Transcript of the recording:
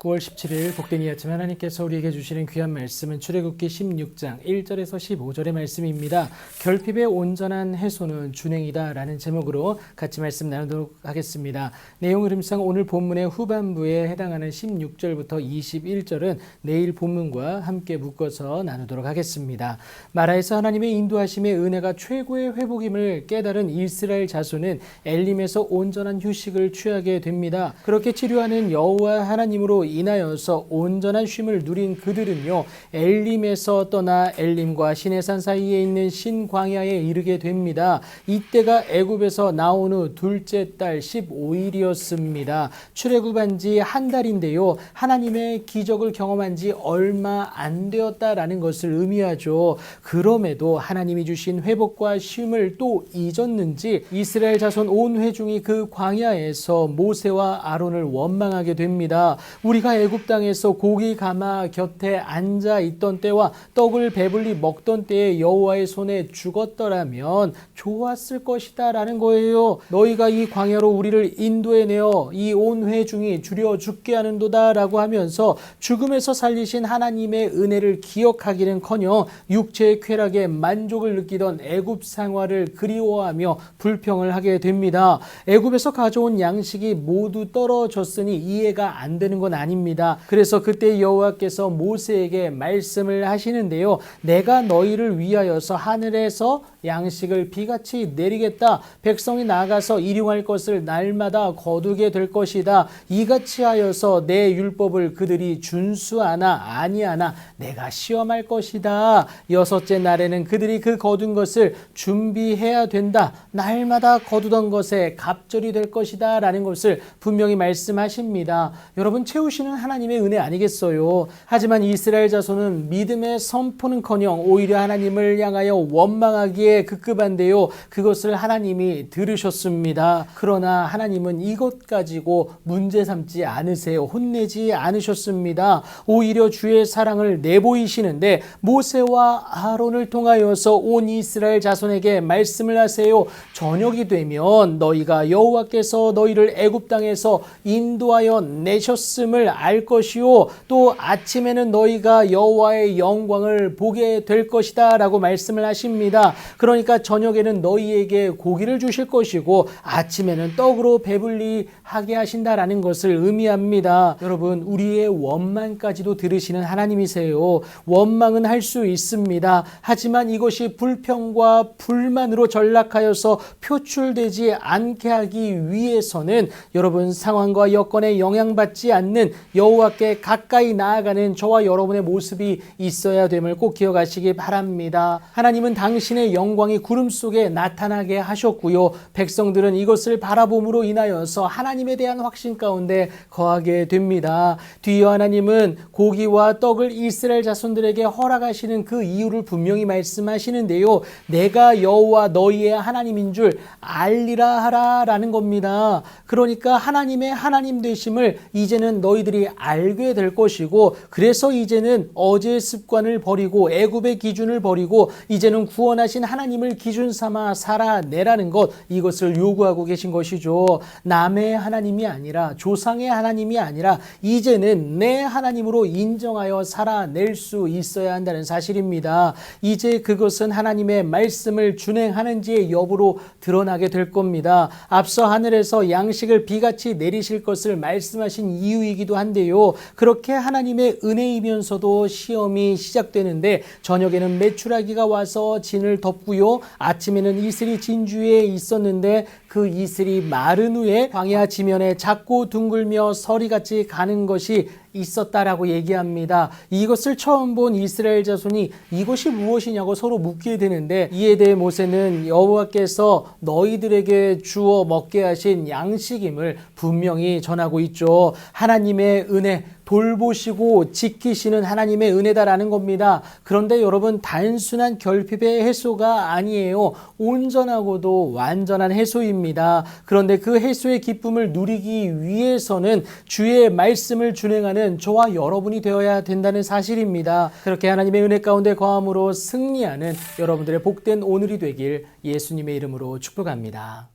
9월 17일 복된 이 아침 하나님께서 우리에게 주시는 귀한 말씀은 출애굽기 16장 1절에서 15절의 말씀입니다. 결핍의 온전한 해소는 준행이다 라는 제목으로 같이 말씀 나누도록 하겠습니다. 내용 흐름상 오늘 본문의 후반부에 해당하는 16절부터 21절은 내일 본문과 함께 묶어서 나누도록 하겠습니다. 마라에서 하나님의 인도하심의 은혜가 최고의 회복임을 깨달은 이스라엘 자손은 엘림에서 온전한 휴식을 취하게 됩니다. 그렇게 치료하는 여호와 하나님으로 인하여서 온전한 쉼을 누린 그들은요, 엘림에서 떠나 엘림과 시내산 사이에 있는 신광야에 이르게 됩니다. 이때가 애굽에서 나온 후 둘째 달 15일이었습니다. 출애굽한 지 한 달인데요, 하나님의 기적을 경험한 지 얼마 안 되었다라는 것을 의미하죠. 그럼에도 하나님이 주신 회복과 쉼을 또 잊었는지 이스라엘 자손 온 회중이 그 광야에서 모세와 아론을 원망하게 됩니다. 우리가 애굽 땅에서 고기 가마 곁에 앉아 있던 때와 떡을 배불리 먹던 때에 여호와의 손에 죽었더라면 좋았을 것이다 라는 거예요. 너희가 이 광야로 우리를 인도해내어 이 온 회중이 줄여 죽게 하는도다 라고 하면서 죽음에서 살리신 하나님의 은혜를 기억하기는커녕 육체의 쾌락에 만족을 느끼던 애굽 생활을 그리워하며 불평을 하게 됩니다. 애굽에서 가져온 양식이 모두 떨어졌으니 이해가 안 되는 건 아닙니다. 그래서 그때 여호와께서 모세에게 말씀을 하시는데요, 내가 너희를 위하여서 하늘에서 양식을 비같이 내리겠다. 백성이 나가서 일용할 것을 날마다 거두게 될 것이다. 이같이 하여서 내 율법을 그들이 준수하나 아니하나 내가 시험할 것이다. 여섯째 날에는 그들이 그 거둔 것을 준비해야 된다. 날마다 거두던 것에 갑절이 될 것이다 라는 것을 분명히 말씀하십니다. 여러분, 채우시는 하나님의 은혜 아니겠어요? 하지만 이스라엘 자손은 믿음의 선포는커녕 오히려 하나님을 향하여 원망하기에 급급한데요, 그것을 하나님이 들으셨습니다. 그러나 하나님은 이것 가지고 문제 삼지 않으세요. 혼내지 않으셨습니다. 오히려 주의 사랑을 내보이시는데 모세와 아론을 통하여서 온 이스라엘 자손에게 말씀을 하세요. 저녁이 되면 너희가 여호와께서 너희를 애굽 땅에서 인도하여 내셨음을 알 것이요, 또 아침에는 너희가 여호와의 영광을 보게 될 것이다 라고 말씀을 하십니다. 그러니까 저녁에는 너희에게 고기를 주실 것이고 아침에는 떡으로 배불리 하게 하신다라는 것을 의미합니다. 여러분, 우리의 원망까지도 들으시는 하나님이세요. 원망은 할 수 있습니다. 하지만 이것이 불평과 불만으로 전락하여서 표출되지 않게 하기 위해서는 여러분, 상황과 여건에 영향받지 않는 여호와께 가까이 나아가는 저와 여러분의 모습이 있어야 됨을 꼭 기억하시기 바랍니다. 하나님은 당신의 영광이 구름 속에 나타나게 하셨고요, 백성들은 이것을 바라봄으로 인하여서 하나님에 대한 확신 가운데 거하게 됩니다. 뒤이어 하나님은 고기와 떡을 이스라엘 자손들에게 허락하시는 그 이유를 분명히 말씀하시는데요, 내가 여호와 너희의 하나님인 줄 알리라 하라 라는 겁니다. 그러니까 하나님의 하나님 되심을 이제는 너희들이 알게 될 것이고, 그래서 이제는 어제의 습관을 버리고 애굽의 기준을 버리고 이제는 구원하신 하나님을 기준 삼아 살아내라는 것, 이것을 요구하고 계신 것이죠. 남의 하나님이 아니라, 조상의 하나님이 아니라 이제는 내 하나님으로 인정하여 살아낼 수 있어야 한다는 사실입니다. 이제 그것은 하나님의 말씀을 준행하는지의 여부로 드러나게 될 겁니다. 앞서 하늘에서 양식을 비같이 내리실 것을 말씀하신 이유이기도 한데요, 그렇게 하나님의 은혜이면서도 시험이 시작되는데 저녁에는 메추라기가 와서 진을 덮고요, 아침에는 이슬이 진주에 있었는데 그 이슬이 마른 후에 광야 지면에 작고 둥글며 서리같이 가는 것이 있었다라고 얘기합니다. 이것을 처음 본 이스라엘 자손이 이것이 무엇이냐고 서로 묻게 되는데, 이에 대해 모세는 여호와께서 너희들에게 주어 먹게 하신 양식임을 분명히 전하고 있죠. 하나님의 은혜, 돌보시고 지키시는 하나님의 은혜다라는 겁니다. 그런데 여러분, 단순한 결핍의 해소가 아니에요. 온전하고도 완전한 해소입니다. 그런데 그 해소의 기쁨을 누리기 위해서는 주의 말씀을 준행하는 저와 여러분이 되어야 된다는 사실입니다. 그렇게 하나님의 은혜 가운데 거함으로 승리하는 여러분들의 복된 오늘이 되길 예수님의 이름으로 축복합니다.